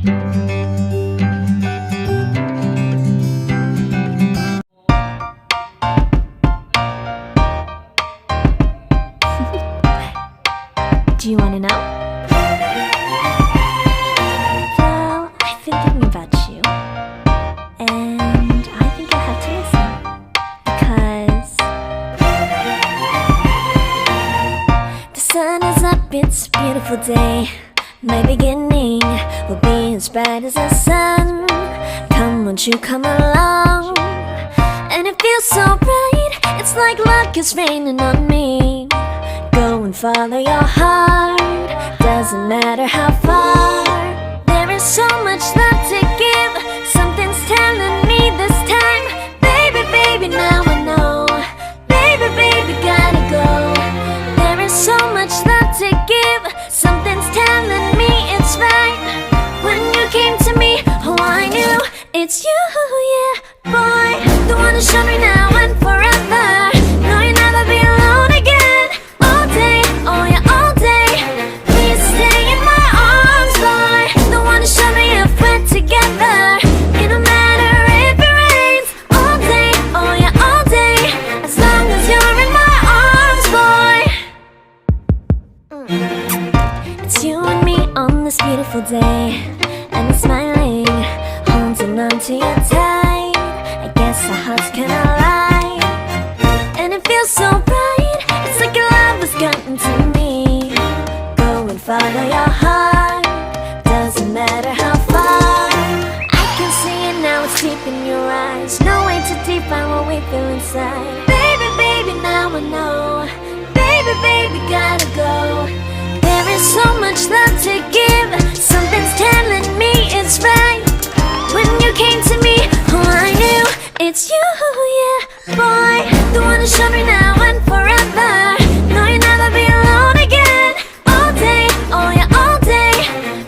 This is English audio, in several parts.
Do you wanna know? Well, I've been thinking about you, and I think you'll have to listen, because the sun is up, it's a beautiful day. My beginning will be as bright as the sun. Come, won't you come along? And it feels so bright, it's like luck is raining on me. Go and follow your heart, doesn't matter how far. There is so much love to give, something's telling me this time. Baby, baby, now I know. Baby, baby, gotta go. There is so much love to give, something's telling me it's right. When you came to me, oh I knew it's you, yeah, boy. The one who showed me now and forever. No, you'll never be alone again. All day, oh yeah, all day. Please stay in my arms, boy. The one who showed me if we're together. It don't matter if it rains. All day, oh yeah, all day. As long as you're in my arms, boy. It's you and me on this beautiful day, and it's smiling, holding on to you tight. I guess our hearts can align, and it feels so bright. It's like your love has gotten to me. Go and follow your heart, doesn't matter how far. I can see it now, it's deep in your eyes. No way to define what we feel inside. Baby, baby, now I know. Baby, baby, gotta go. There is so much love to give, something's telling me it's right. When you came to me, oh I knew it's you, yeah, boy. The one who showed me now and forever. No, you'll never be alone again. All day, oh yeah, all day.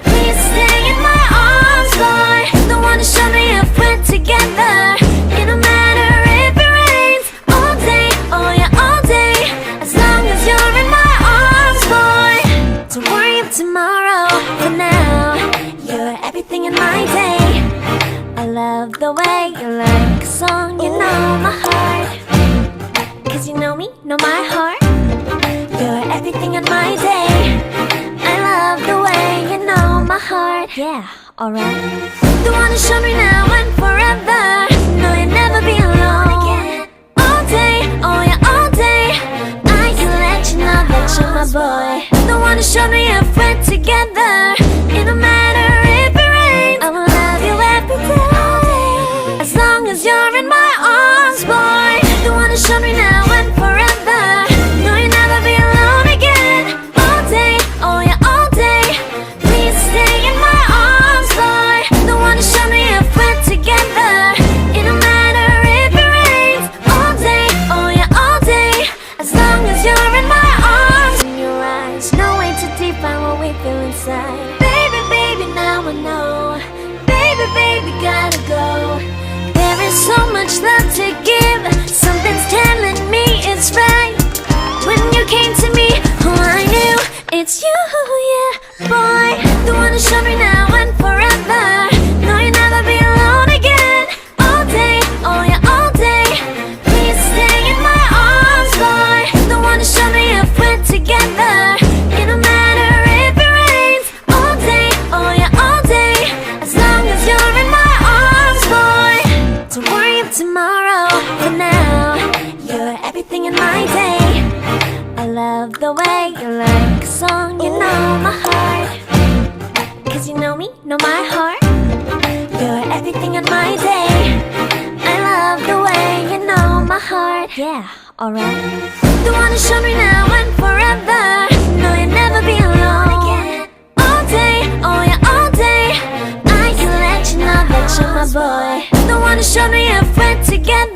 Please stay in my arms, boy. The one who showed me if we're together. It don't matter if it rains. All day, oh yeah, all day. As long as you're in my arms, boy. Don't worry about tomorrow, for now you're everything in my day. I love the way you like a song, you know my heart. Cause you know me, know my heart. You're everything in my day. I love the way you know my heart. Yeah, alright. The one who showed me now and forever. No, you'll never be alone again. All day, oh yeah, all day. I can let you know that you're my boy. The one who showed me if we're together. It don't matter if it rains. I will love you every day. As long as you're in my arms, boy. The one who showed me now and forever. No, you'll never be alone again. All day, oh yeah, all day. Please stay in my arms, boy. The one who showed me if we're together. It don't matter if it rains. All day, oh yeah, all day. As long as you're in my arms. In your eyes, no way to define what we feel inside. Baby, baby, now I know. Baby, baby, gotta go. There is so much love to give, something's telling me it's right. When you came to me, oh I knew it's you, yeah, boy. The one who showed me now and forever. No, you'll never be alone again. All day, oh yeah, all day. Please stay in my arms, boy. The one who showed me if we're together. It don't matter if it rains. All day, oh yeah, all day. As long as you're in my arms, boy. Don't worry about tomorrow, for now you're everything in my day. I love the way you like a song, you know my heart. Cause you know me, know my heart. You're everything in my day. I love the way you know my heart. Yeah, alright. The one who showed me now and forever. No, you'll never be alone again. All day, oh yeah, all day. I can let you know that you're my boy. The one who showed me if we're together.